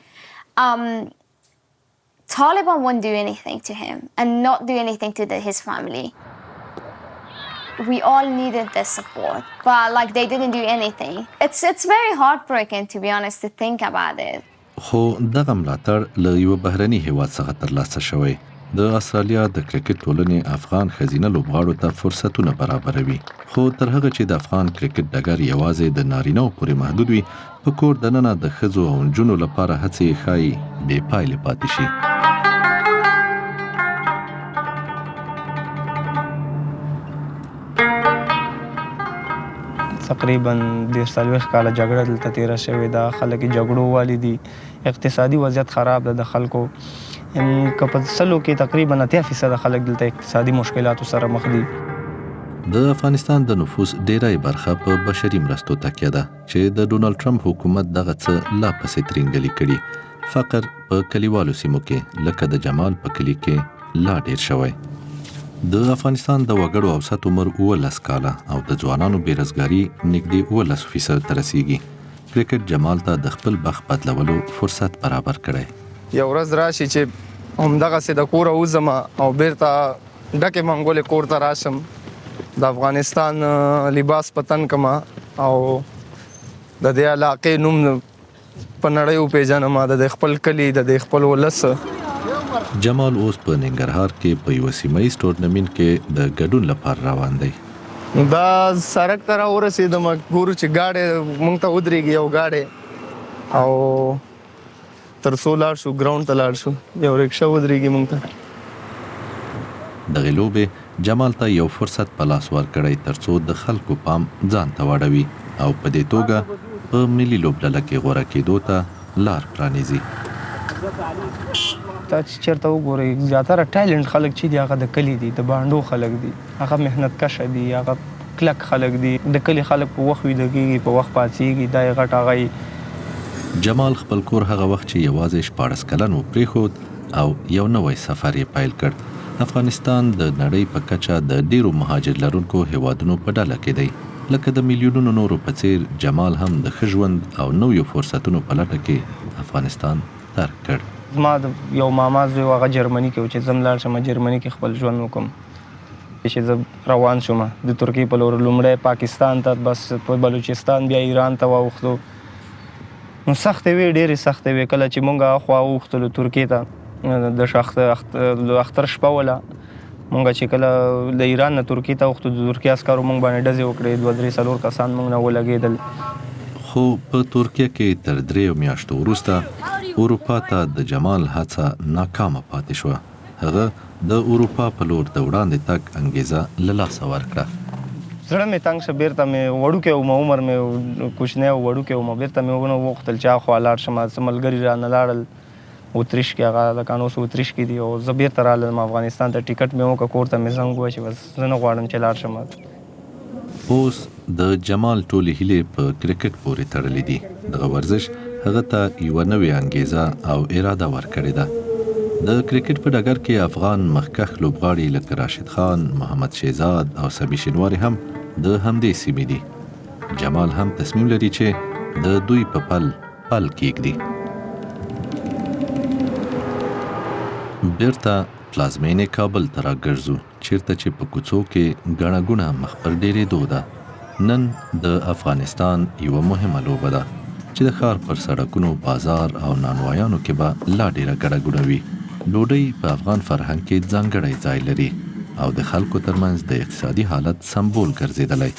Taliban won't do anything to him and not do anything to his family. We all needed their support, but like they didn't do anything. It's very heartbreaking, to be honest, to think about it. خو دغه ملاتړ له یو بهرني هېواد څخه ترلاسه شوی. د استرالیا د کرکټ ټولنې افغان ښځینه لوبغاړو ته فرصتونه برابروي، خو تر هغه چې د افغان کرکټ ډګر یوازې د نارینه‌و پورې محدود وي، په کور دننه د ښځو او نجونو لپاره هڅې ښایي بې پایلې پاتې شي. تقریبا 40 کاله جګړه دلته تیره شوې ده، خلک جګړو والي دي، اقتصادي وضعیت خراب ده د خلکو. که په سلو کې تقریبا 80% خلک دلته اقتصادي مشکلاتو سره مخ دي. د افغانستان د نفوس ډیری برخه په بشري مرستو تکیه ده چې د ډونالد ټرمپ حکومت دغه څه لا پسې ترینګلي کړي. فقر په کلیوالو سیمو کې لکه د جمال په کلي کې لا ډیر شوی. د افغانستان د وګړو اوسط عمر 19 کاله او د ځوانانو بیروزګاري نږدې 19% ته رسیږي. کرکټ جمال ته د خپل بخت بدلولو فرصت برابر کړی. یو ورځ راشي چې همدغسې د کوره وځم او بیرته ډکې منګولې کور ته راشم د افغانستان لباس په تن کړم او د دې علاقې نوم په نړۍ وپېژنم د دې خپل کلي د دې خپل ولس. جمال اوس په ننګرهار کې په یو سیمایي ټورنمنټ کې د ګډون لپاره روان دی. دا سړک ته راورسېدم ګورو چې ګاډی موږ ته ودرېږي یو ګاډی او تر څو لاړ شو ګراوند ته لاړ شو یو رکشه ودرېږي موږ ته. دغې لوبې جمال ته یو فرصت په لاس ورکړی تر څو د خلکو پام ځان ته واړوي او په دې توګه په ملي لوبډله کې غوره کېدو ته لار پرانیزي. تا چې چېرته وګورئ زیاتره ټایلنټ خلک چې دي هغه د کلي دي د بانډو خلک دي هغه محنت کشه دي هغه کلک خلک دي د کلي خلک په وخت ویده کېږي په وخت پاڅېږي دا یې غټ هغه جمال خپل کور هغه وخت چې یوازې 14 کلن و پرېښود او یو نوی سفر یې پیل کړ. افغانستان د نړۍ په کچه د ډیرو مهاجر لرونکو هېوادونو په ډله کې دی. لکه د میلیونونو نورو په څیر جمال هم د ښه ژوند او نویو فرصتونو په لټه کې افغانستان ترک کړ. زما د یو ماما زوی هغه جرمني کې و چې زه لاړ شم جرمني کې خپل ژوند وکړم چې زه روان شوم د ترکیې په لور لومړی پاکستان ته بس په بلوچستان بیا ایران ته واوښتو. نو سختې وې ډېرې سختې وې کله چې مونږ خوا واوښتلو ترکیې ته د اختر شپه وله مونږ چې کله د ایران نه ترکیې ته واوښتو د ترکیې عسکرو مونږ باندې ډزې وکړې 2-3-4 کسان مونږ نه ولګېدل. خو په ترکیه کې تر 3 میاشتو وروسته اروپا ته د جمال هڅه ناکامه پاتې شوه. هغه د اروپا په لور د وړاندې تګ انګیزه له لاسه ورکړه. زړه مې تنګ شه بیرته مې وړوکی وم عمر مې کوچنی و وړوکی وم بیرته مې ونه وغوښتل چې هاخوا لاړ شم څه ملګري رانه لاړل اتریش کې هغه لکه اوس اتریش کې دي او زه بیرته رالم افغانستان ته ټیکټ مې وکړه کور ته مې زنګ ووهه چې بس زه نه غواړم چې لاړ شم. اوس د جمال ټولې هیلې په کرکټ پورې تړلې دي. دغه ورزش هغه ته یوه نوې انګیزه او اراده ورکړې ده. د کرکټ په ډګر کې افغان مخکښ لوبغاړي لکه راشد خان، محمد شهزاد او سبي شینواري هم د همدې سیمې دي. جمال هم تصمیم لري چې د دوی په پل کېږدي. بیرته پلازمینې کابل ته راګرځو چیرته چې په کوڅو کې ګڼه ګوڼه مخ پر ډېرېدو ده. نن د افغانستان یوه مهمه لوبه ده چې د ښار پر سړکونو، بازار او نانوایانو کې به لا ډېره ګڼه ګوڼه وي. ډوډۍ په افغان فرهنګ کې ځانګړی ځای لري او د خلکو ترمنځ د اقتصادي حالت سمبول ګرځېدلی.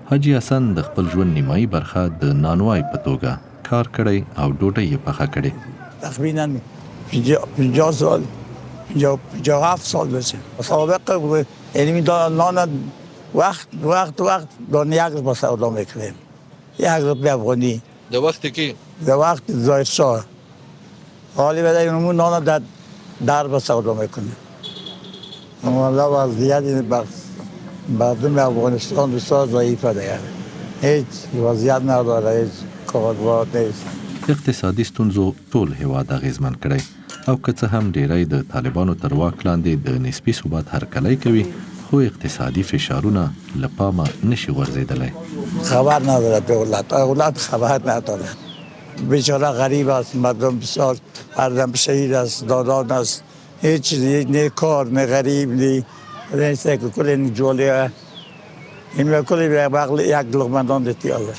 حاجي حسن د خپل ژوند نیمایي برخه د نانوای په توګه کار کړی او ډوډۍ یې پخه کړې. تقریبا 50 سال 57 سال بشه سابقه یعنی نان وقت دان یک روز با سودا میکنیم 1 روپیه افغانی د وخت کې د وقت ظاهر شاه حالی بده اینمون نان در با سودا میکنیم. والله وضعیت مردم افغانستان بسیار ضعیفه دیگه هیچ وضعیت نداره هیچ کاربار نیست. اقتصادي ستونزو ټول هېواد اغېزمن کړی او که څه هم ډیری د طالبانو تر واک لاندې د نسبي ثبات هرکلی کوي خو اقتصادي فشارونه له پامه نشي غورځېدلی. خبر نداره دولت خبر نداره بیچاره غریب است مردم بسیار مردم شهید است دادان است هیچ چیزی نه کار نه غریب نه که کل این جولیه این کلی به بغل یک لقمه نان دیتی آله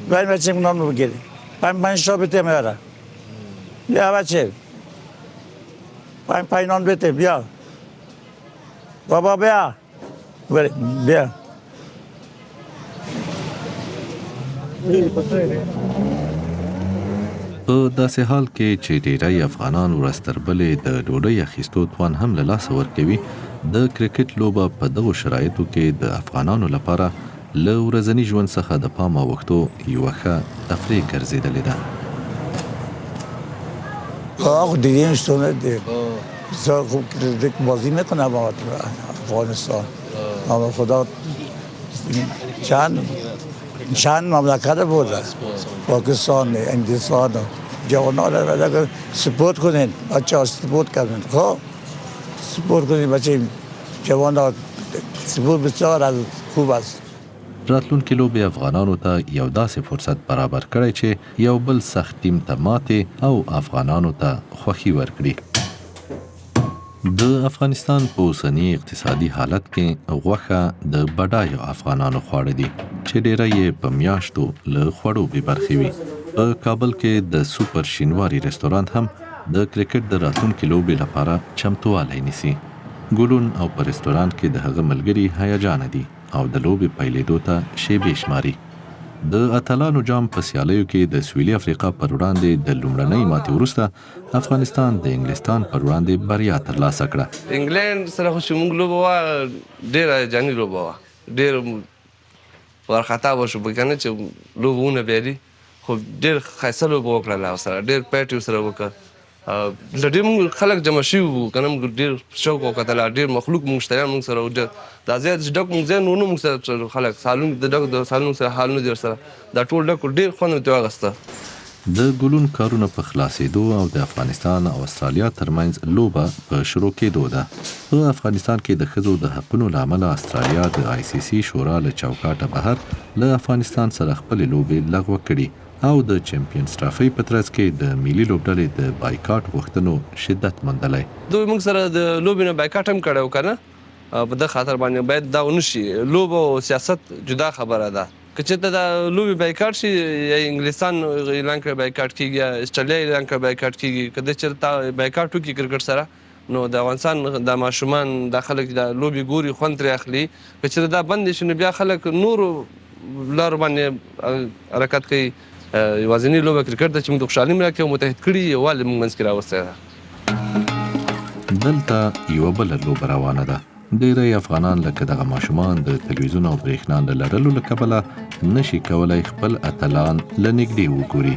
باید بچه نان بگیریم پنج شا بته میاره بیا بچه پنج نان بته بیا بابا بیا بیا په داسې حال کې چې ډیری افغانان ورځ تر بلې د ډوډۍ اخیستو توان هم له لاسه ورکوي د کرکټ لوبه په دغو شرایطو کې د افغانانو لپاره له ورځني ژوند څخه د پام اوښتو یوه ښه تفریح ګرځېدلې ده. آخ دیگه اینشتونه دیم بسیار خوب کرکټ بازی میکنه با افغانستان اما خدا چند مملکت بوده پاکستان انگلستان جوانان رو اگر سپورت کنین بچه ها سپورت کنین خب سپورت کنین بچه جوان ها سپورت بسیار خوب است. راتلونکې لوبې افغانانو ته یو داسې فرصت برابر کړی چې یو بل سخت ټیم ته ماتې او افغانانو ته خوښي ورکړي. د افغانستان په اوسني اقتصادي حالت کې غوښه د بډایو افغانانو خواړه دي چې ډیره یې په میاشتو له خوړو بې برخې وي. په کابل کې د سوپر شینواري رستورانت هم د کرکټ د راتلونکي لوبې لپاره چمتووالی نیسي. ګلون او په رستورانت کې د هغه ملګري هیجانه دي او د لوبې پیلېدو ته شیبې شماري. د اتلانو جام په سیالیو کې د سویلي افریقا پر وړاندې د لومړنۍ ماتې وروسته افغانستان د انګلستان پر وړاندې بریا ترلاسه کړه. انګلند سره خو چې موږ لوبه وه ډېره جاني لوبه وه، ډېر وارخطا به شو که نه چې لوبه ونه بيلي، خو ډېر ښایسته لوبه وکړله ورسره، ډېر پیټ یې ورسره وکړه. ډېر موږ خلک جمع شوي وو که نه، موږ ډېر شوق وکتله، ډېر مخلوق موږ مشتریان موږ سره وو. دا ځای چې ډک موږ ځای نو نه موږ سره خلک سالون د ډک د سالون سره حال نه دي ورسره، دا ټول ډک ډېر خوند مې ترې واخیسته. د ګلون کارونه په خلاصېدو او د افغانستان او استرالیا ترمنځ لوبه په شروع کېدو ده. په افغانستان کې د ښځو د حقونو له امله استرالیا د ICC شورا له چوکاټه بهر له افغانستان سره خپلې لوبې لغوه کړي او د چمپیونز ټرافۍ په ترڅ کې د ملي لوبډلې د بایکاټ غوښتنو شدت موندلی. دوی موږ سره د لوبې نه بایکاټ هم کړی و که نه، په دغه خاطر باندې باید دا ونه شي. لوبه او سیاست جدا خبره ده. که چېرته دا لوبې بایکاټ شي، یا انګلستان اعلان کړی بایکاټ کېږي، یا استرالیا اعلان کړی بایکاټ کېږي، که د چېرته بایکاټ وکړي کرکټ سره، نو د افغانستان د ماشومان دا خلک دا لوبې ګوري، خوند ترې اخلي. که چېرته دا بند شي نو بیا خلک نورو لارو باندې حرکت کوي. یوازینی لوبه کرکټ ده چې موږ د خوشحالۍ راکوي او متحد کړي، یووالی موږ منځ کې راوستی ده. دلته یوه بله لوبه روانه ده. ډیری افغانان لکه دغه ماشومان د تلویزیون او برېښنا له لرلو له کبله نشي کولی خپل اتلان له نږدې وګوري،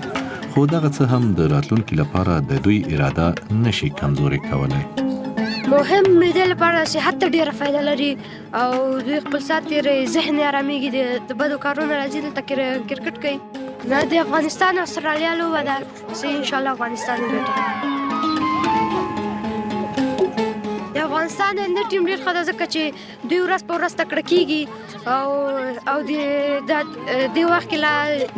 خو دغه څه هم د راتلونکي لپاره د دوی اراده نشي کمزوري کولی. مهم د لپاره صحت ته ډیره فایده لري او دوی خپل ساعت تېروي، ذهن یې ارامېږي، د بدو کارونو راځي دلته کرکټ کوي. دا د افغانستان او استرالیا لوبه ده چې انشاءالله افغانستان وګټي. د افغانستان د ټیم ډېر ښه ده ځکه چې دوی ورځ په ورځ تکړه کېږي او د دې وخت کې لا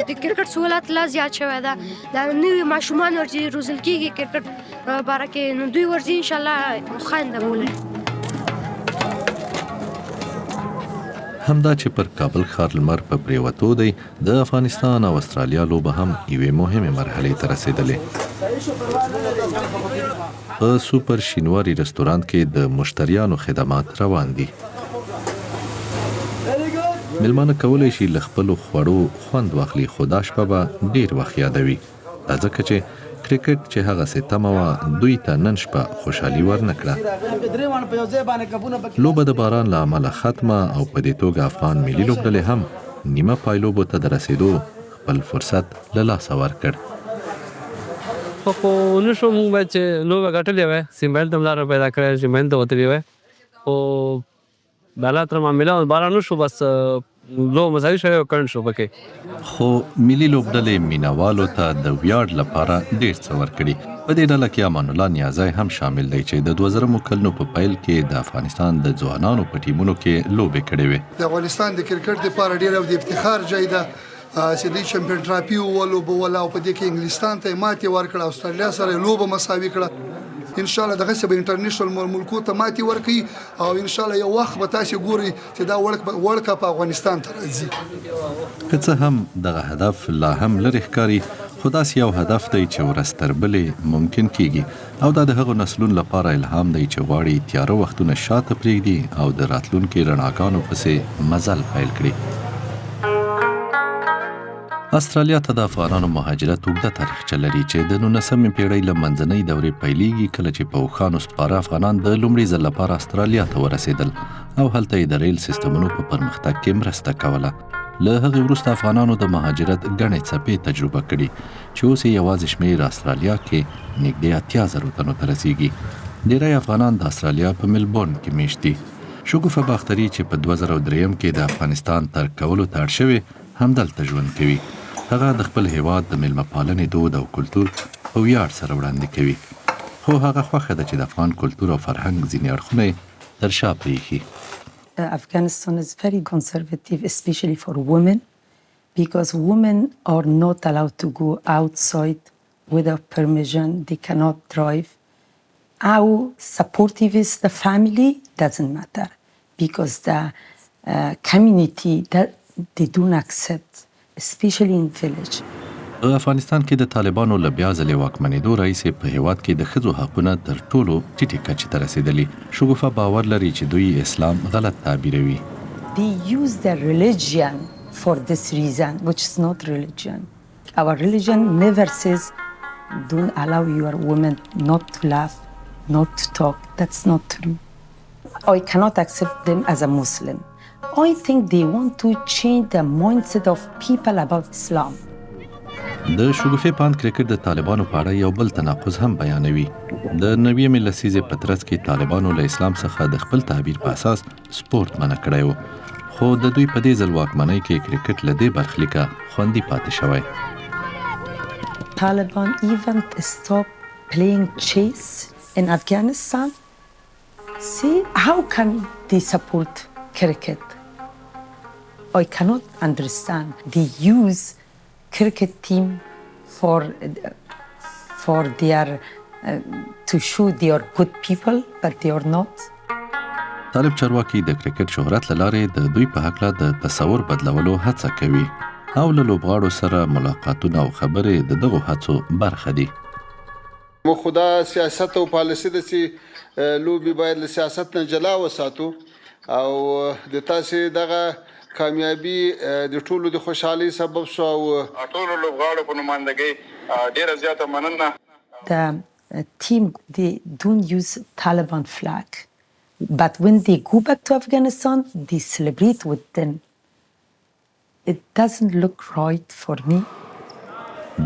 د کرکټ سهولت لا زیات شوی ده. دا نوي ماشومان ورځي روزل کېږي کرکټ باره کې، نو دوی ورځي انشاءالله خوند بولي. همدا چې پر کابل ښار لمر په پریوتو دی، د افغانستان او استرالیا لوبه هم یوې مهمې مرحلې ته رسېدلې. په سوپر شینواري رستورانت کې د مشتریانو خدمات روان دي. مېلمانه کولی شي له خپلو خوړو خوند واخلي، خو دا شپه به ډېر وخت یادوي. دا ځکه چې کرکټ چې هغسې تمه وه دوی ته نن شپه خوشحالي ورنه کړه. لوبه د باران له امله ختمه او په دې توګه افغان ملي لوبډلې هم نیمه پایلوبو ته د رسېدو خپل فرصت له لاسه ورکړ. خو نشو موږ باید چې لوبه ګټلې وای، شمېرل ته لاره پیدا کړی، شمېرل ته وتلې وای، خو د الله تر معامله باران نشو، بس لوبه مساوي شوی او کڼ شو پکې. خو ملي لوبډلې مینوالو ته د ویاړ لپاره ډېر څه ورکړي. په دې ډله کې امان الله نیازی هم شامل دی چې د 2000 کلونو په پیل کې د افغانستان د ځوانانو په ټیمونو کې لوبې کړې وې. د افغانستان د کرکټ لپاره ډېر د افتخار ځای ده چې د چمپیون ټرافي ولوبوله او په دې کې انګلستان ته ماتې ورکړه، استرالیا سره لوبه مساوي کړه. ان شاء الله دغه به انټرنیشنل ملکو ته ماتې ورکړي او ان شاء الله یو وخت به تاسو ګوري چې دا ورلد کپ افغانستان ته راځي. که څه هم دغه هدف لا هم لرې ښکاري، خو داسې یو هدف دی چې ورځ تر بلې ممکن کېږي او دا د هغو نسلونو لپاره الهام دی چې غواړي تیاره وختونه شاته پرېږدي او د راتلونکي رڼاګانو پسې مزل پیل کړي. استرالیا ته د افغانانو مهاجرت اوږده تاریخچه لري چې د 19مې پېړۍ له منځنۍ دورې پیلېږي، کله چې په اوښانو سپاره افغانان د لومړي ځل لپاره استرالیا ته ورسېدل او هلته یې د ریل سیستمونو په پرمختګ کې مرسته کوله. له هغې وروسته افغانانو د مهاجرت ګڼې څپې تجربه کړي چې اوس یې یوازې شمېر استرالیا کې نږدې 80,000 تنو ته رسېږي. ډېری افغانان د استرالیا په ملبورن کې میشت دي. شګوفه باختري چې په 2003 کې د افغانستان ترک کولو ته اړ شوې همدلته ژوند کوي. هغه د خپل هېواد د میلمه پالنې دود او کلتور په ویاړ سره وړاندې کوي، خو هغه خوښه ده چې د افغان کلتور او فرهنګ ځینې اړخونه یې تر شا پرېښي. Afghanistan is very conservative, especially for women, because women are not allowed to go outside without permission. They cannot drive. how supportive is the family doesn't matter because the community that they don't accept, especially in village. په افغانستان کې د طالبانو له بیا ځلې واکمنېدو راهیسې په هېواد کې د ښځو حقونه تر ټولو ټیټې کچې ته رسېدلي. شګوفه باور لري چې دوی اسلام غلط تعبیروي. They use their religion for this reason, which is not religion. Our religion never says don't allow your women not to laugh, not to talk. That's not true. I cannot accept them as a Muslim. I think they want to change the mindset of people about Islam. د شګوفې پاند کریکټ د طالبانو په اړه یو بل تناقض هم بیانوي. د 90 لسیزې په ترڅ کې طالبانو له اسلام څخه د خپل تعبیر په اساس سپورت منع کړی و، خو د دوی په دې ځل واکمنۍ کې کریکټ له دې برخلیکه خوندي پاتې شوی. Taliban even stopped playing chess in Afghanistan. See, how can they support cricket? I cannot understand. They use cricket team for their to show they are good people, but they are not. طالب چارواکي د کرکټ شهرت لاره د دوی په حق د تصور بدلولو هڅه کوي او له لوبغاړو سره ملاقاتونه او خبرې د دغه هڅو برخه دي. مو خدا سیاست او پالیسي د سي لوبي باید له سیاست نه جلا وساتو او د تاسو دغه کامیابی د ټولو د خوشحالي سبب شو او ټولو لوبغاړو په نمائندګۍ ډیره زیاته مننه. The team, they don't use Taliban flag, but when they go back to Afghanistan, they celebrate with them. It doesn't look right for me.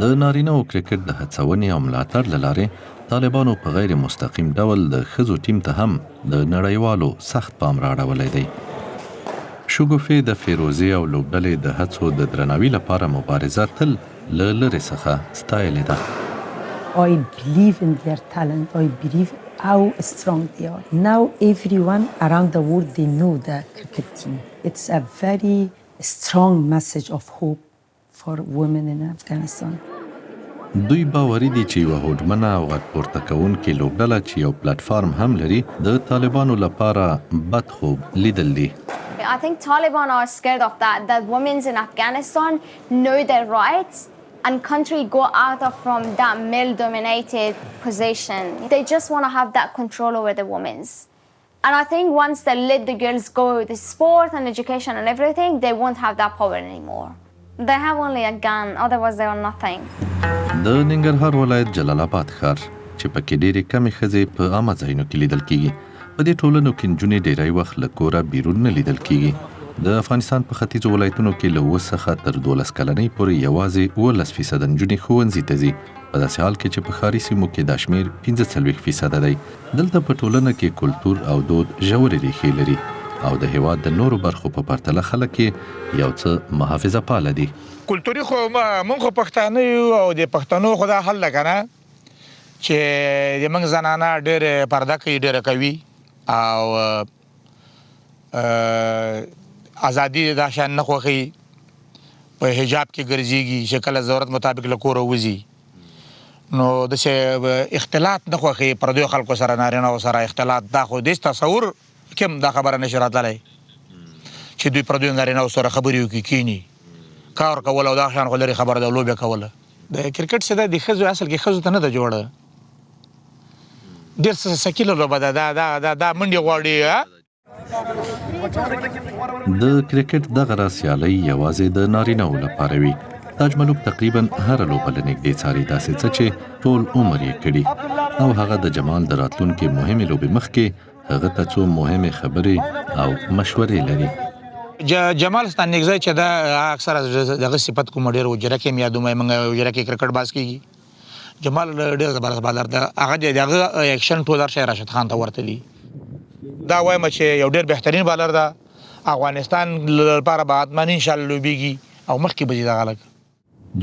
د نارینه او کرکټ د هڅونې او ملاتړ له لارې طالبانو په غیر مستقیم ډول د ښځو ټیم ته هم د نړیوالو سخت پام راړولی دی. شګوفې د فیروزي او لوبډلې د هڅو د درناوي لپاره مبارزه تل له لرې څخه ستایلې ده. I believe in their talent. I believe how strong they are. Now everyone around the world, they know the cricket team. It's a very strong message of hope for women in Afghanistan. دوی باوري دي چې یوه هوډمنه او غږ پورته کوونکې لوبډله چې یو پلیټفارم هم لري د طالبانو لپاره بد خوب لیدل دي. I think Taliban are scared of that women in Afghanistan know their rights and country go out of from that male-dominated position. They just want to have that control over the women's. And I think once they let the girls go to sport and education and everything, they won't have that power anymore. They have only a gun, otherwise they are nothing. د ننګرهار ولایت جلال آباد ښار چې پکې ډېرې کمې ښځې په عامه ځایونو کې لیدل کیږي. په دې ټولنو کې نجونې ډېری وخت له کوره بیرون نه لیدل کیږي. د افغانستان په ختیځو ولایتونو کې له 9 څخه تر 12 کلنۍ پورې یوازې 18% نجونې ښوونځي ته ځي، په داسې حال کې چې په ښاري سیمو کې دا شمېر 45% دی. دلته په ټولنه کې کلتور او دود ژورې ریښې لري او د هېواد د نورو برخو په پرتله خلک یې یو څه محافظه پاله دي. کلتوري خو مونږ خو پښتانه یو او د پښتنو خو دا حل ده که نه چې د مونږ زنانه ډېرې پرده کوي، ډېره کوي او ازادي دا شان نه خوښوي، په حجاب کې ګرځېږي چې کله ضرورت مطابق له کوره وځي. نو داسې اختلاط نه خوښوي پردیو خلکو سره، نارینهو سره اختلاط. دا خو داسې تصور کوم دا خبره نشي راتللی چې دوی پردیو نارینهو سره خبرې وکړي، کښېني کار کول او دا شان خو لرې خبره ده لوبې کوله. د کرکټ څه ده د ښځو اصل کې ښځو ته نه ده جوړه، ډېر څه سکیله لوبه ده، دا منډې غواړي. د کرکټ دغه راز سیالۍ یوازې د نارینهو لپاره وي. تاج ملوک تقریبا هره لوبه له نږدې څاري، داسې څه چې ټول عمر یې کړي او هغه د جمال د راتلونکې مهمې لوبې مخکې هغه ته څو مهمې خبرې او مشورې لري. جمال ستانکزی چې دا اکثره دغه صفت کوم ډېر وجره کې مې یادوم، موږ وجره کې کرکټ باز کېږي. جمال ډېر زبردست بالر ده، هغه د هغه ایکشن ټول هر شی راشد خان ته ورته دي. دا وایم چې یو ډېر بهترین بالر ده، افغانستان لپاره به حتما انشاءالله لوبېږي او مخکې به ځي دغه هلک.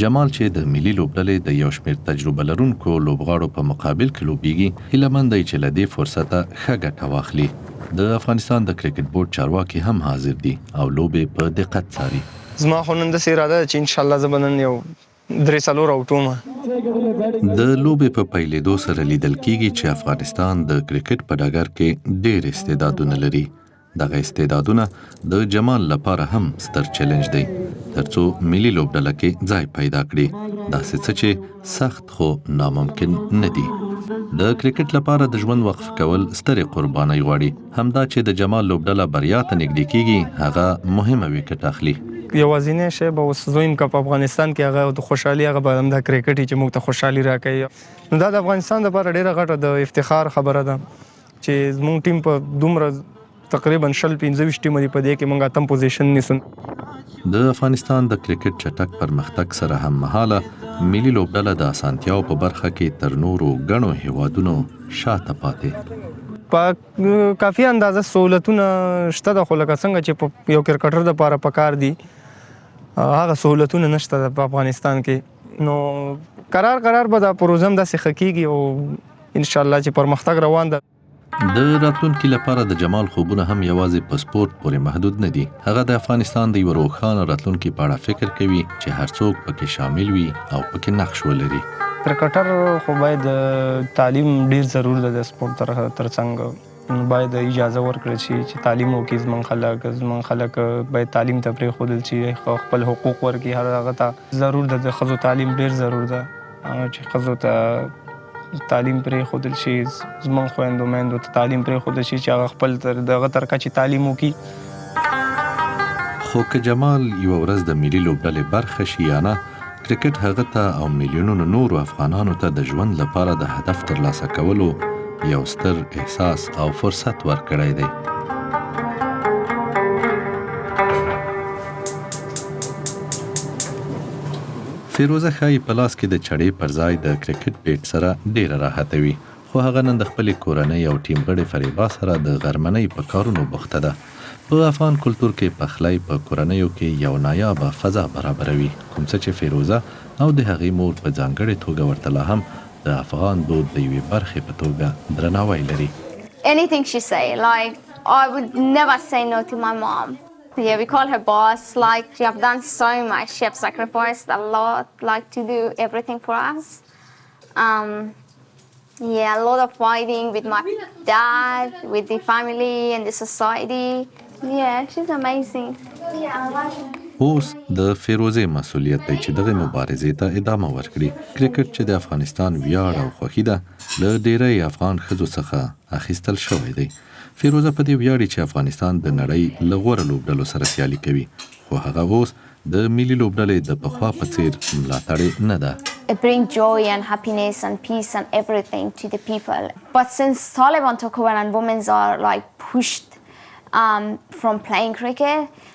جمال چې د ملي لوبډلې د یو شمېر تجربه لرونکو لوبغاړو په مقابل کې لوبېږي، هیلهمند دی چې له دې فرصته ښه ګټه واخلي. د افغانستان د کرکټ بورډ چارواکي هم حاضر دي او لوبې په دقت څاري. زما خو نن داسې اراده ده چې انشاءالله زه به نن یو 3-4 اوټوم د لوبې په پیلېدو سره لیدل کېږي چې افغانستان د کرکټ په ډګر کې ډېر استعدادونه لري. دغه استعدادونه د جمال لپاره هم ستر چیلنج دی ترڅو ملي لوبډله کې ځای پیدا کړي. داسې څه چې سخت خو ناممکن نه دي. د کرکټ لپاره د ژوند وقف کول سترې قربانۍ غواړي. همدا چې د جمال لوبډله بریا ته نږدې کېږي هغه مهمه وکټ اخلي. یوازینی شی به اوس زویم که په افغانستان کې هغه د خوشحالي هغه به همدا کرکټ چې موږ ته خوشحالي راکوي. نو دا د افغانستان لپاره ډېره غټه د افتخار خبره ده چې زموږ ټیم په دومره تقریبا 25 ټیمه دي په دې کې موږ 8 پوزیشن نیسو. د افغانستان د کرکټ چټک پرمختګ سره هم مهاله ملي لوبډله د اسانتیاو په برخه کې تر نورو ګڼو هېوادونو شاته پاتې. په کافي اندازه سہولتونه شته ده، خو لکه څنګه چې یو کرکټر دپاره پکار دي هغه سہولتونه نشته په افغانستان کې. نو قرار به دا پروژه هم داسې ښه کېږي او انشاءالله چې پرمختګ روان ده. د راتلونکي لپاره د جمال خوبونه هم یوازې په سپورت پورې محدود نه دي. هغه د افغانستان د یو روښانه راتلونکي په اړه فکر کوي چې هر څوک پکې شامل وي او پکې نقش ولري. کرکټر خو باید تعلیم ډیر ضرور ده د سپورت ترڅنګ باید اجازه ورکړل شي چې تعلیم وکړي. زموږ خلک باید تعلیم ته پرېښودل شي، خپل حقوق ورکړي. هر هغه ته ضرور ده، د ښځو تعلیم ډیر ضرور ده چې ښځو ته تعلیم پرېښودل شي، زموږ خویندو میندو ته تعلیم پرېښودل شي چې هغه خپل دغه تر کچې تعلیم وکړي. خو که جمال یوه ورځ د ملي لوبډلې برخه شي یا نه، کرکټ هغه ته او میلیونونو نورو افغانانو ته د ژوند لپاره د هدف ترلاسه کولو یو ستر احساس او فرصت ورکړی دی. فیروزه ښایي په لاس کې د چړې پر ځای د کرکټ بیټ سره ډیره راحته وي، خو هغه نن د خپلې کورنۍ او ټیم غړي فریبا سره د غرمنۍ په کارونو بوخته ده. په افغان کلتور کې پخلی په کورنیو کې یو نایابه فضا برابروي، کوم څه چې فیروزه او د هغې مور په ځانګړې توګه ورته لا هم د افغان دود د یوې برخې په توګه درناوی لري. Anything she say, like I would never say no to my mom. Yeah, we call her boss. Like she have done so much. She have sacrificed a lot, like to do everything for us. Yeah, a lot of fighting with my dad, with the family and the society. Yeah, she's amazing. اوس د فیروزې مسؤلیت دی چې دغه مبارزې ته ادامه ورکړي. کرکټ چې د افغانستان ویاړ او خوښي ده له ډیری افغان ښځو څخه اخیستل شوی دی. فیروزه په دې ویاړي چې افغانستان د نړۍ له غوره لوبډلو سره سیالي کوي، خو هغه اوس د ملي لوبډلې د پخوا په څیر ملاتړې نه ده. It brings joy and happiness and peace and everything to the people. But since Taliban took over and women are like pushed from playing cricket,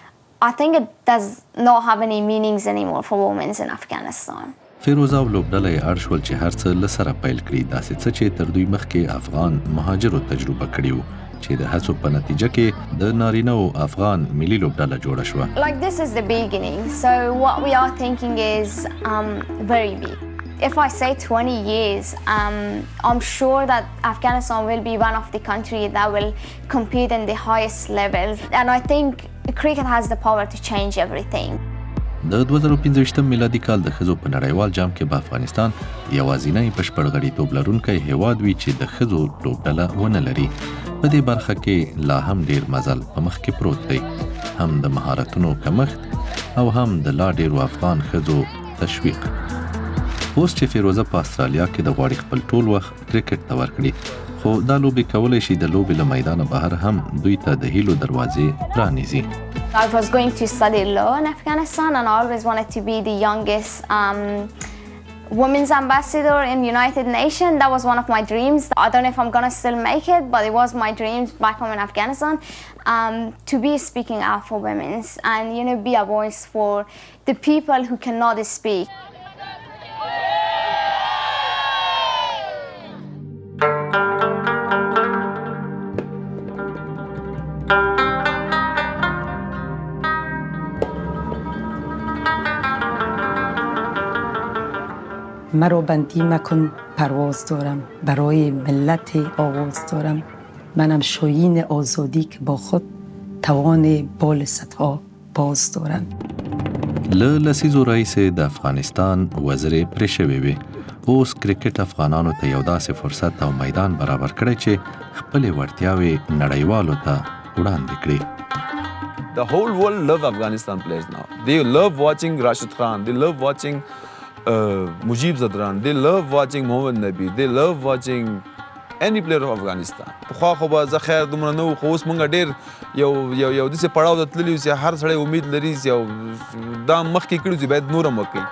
I think it does not have any meanings anymore for women in Afghanistan. فیروزه او لوبډله یې اړ شول چې هر څه له سره پیل کړي، داسې څه چې تر دوی مخکې افغان مهاجرو تجربه کړي وو چې د هڅو په نتیجه کې د نارینه او افغان ملي لوبډله جوړه شوه. Like this is the beginning. So what we are thinking is very big. If I say 20 years, I'm sure that Afghanistan will be one of the countries that will compete in the highest level. And I think cricket has the power to change everything. د 2015 میلادي کال د ښځو په نړیوال جام کې به افغانستان یوازینی بشپړ غړیتوب لرونکی هېواد وي چې د ښځو لوبډله ونه لري. په دې برخه کې لا هم ډیر مزل په مخ کې پروت دی، هم د مهارتونو کمښت او هم د لا ډیرو افغان ښځو تشویق. اوس چې فیروزه په استرالیا کې د غواړي خپل ټول وخت کرکټ ته ورکړي، خو دا لوبې کولی شي د لوبې له میدانه بهر هم دوی ته د هیلو دروازې پرانیزي. I was going to study law in Afghanistan and I always wanted to be the youngest women's ambassador in United Nations. That was one of my dreams. I don't know if I'm going to still make it, but it was my dreams back home in Afghanistan to be speaking out for women and, you know, be a voice for the people who cannot speak. مرا بندی مکن پرواز دارم، برای ملت آواز دارم. منم شاهین آزادی که با خود توان بال صدها باز دارم. له لسیزو راهیسې د افغانستان وزرې پرې شوې وې. اوس کرکټ افغانانو ته یو داسې فرصت او میدان برابر کړی چې خپلې وړتیاوې نړیوالو ته وړاندې کړي. The whole world love Afghanistan players now. They love watching Rashid Khan. They love watching Mujib Zadran. They love watching Mohammad Nabi. They love watching any player of Afghanistan. پخوا خو به زه خیر دومره نه و، خو اوس موږ ډېر یو داسې پړاو ته تللي یو چې هر سړی امید لري چې دا مخکې کړي چې باید نور هم وکړي.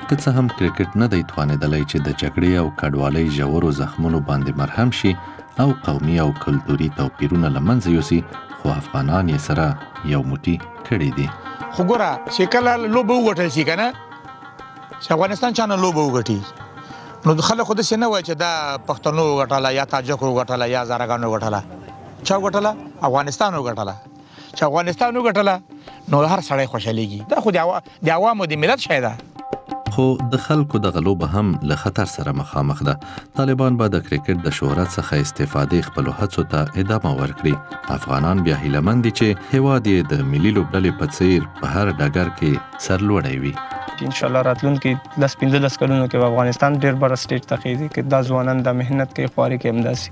که څه هم کرکټ نه دی توانېدلی چې د جګړې او کډوالۍ ژورو زخمونو باندې مرهم شي او قومي او کلتوري توپیرونه له منځه یوسي، خو افغانان یې سره یو موټي کړي دي. خو ګوره چې کله لوبه وګټل شي که نه، چې افغانستان چا نه لوبه وګټي، نو خلک خو داسې نه وایي چې دا پښتنو وګټله یا تاجکو وګټله یا زرګانو وګټله. چا وګټله؟ افغانستان وګټله. چې افغانستان وګټله نو هر سړی خوشحالېږي. دا خو د عوامو د ملت شی ده. خو د خلکو دغه لوبه هم له خطر سره مخامخ ده. طالبان به د کرکټ د شهرت څخه استفادې خپلو هڅو ته ادامه ورکړي. افغانان بیا هیلهمند دي چې هېواد یې د ملي لوبډلې په څیر په هر ډګر کې سرلوړی وي. انشاءالله راتلونکي 10-15 کلونو کې افغانستان ډېر بره سټیج ته خېږي چې دا ځوانان د مهنت کوي، خواري کوي همداسې.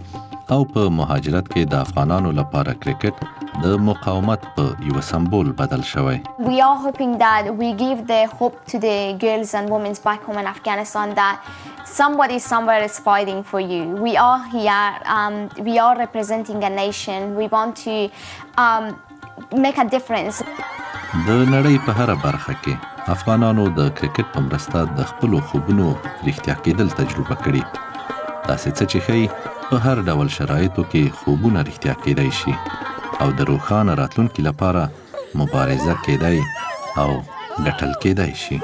او په مهاجرت کې د افغانانو لپاره کرکټ د مقاومت په یو سمبول بدل شوی. We are hoping that we give the hope to the girls and women back home in Afghanistan that somebody somewhere is fighting for you. We are here. We are representing a nation. We want to make a difference. د نړۍ په هره برخه کې افغانانو د کرکټ په مرسته د خپلو خوبونو رښتیا کېدل تجربه کړي. داسې څه چې ښایي په هر ډول شرایطو کې خوبونه رښتیا کېدای شي او د روښانه راتلونکي لپاره مبارزه کېدای او ګټل کېدای شي.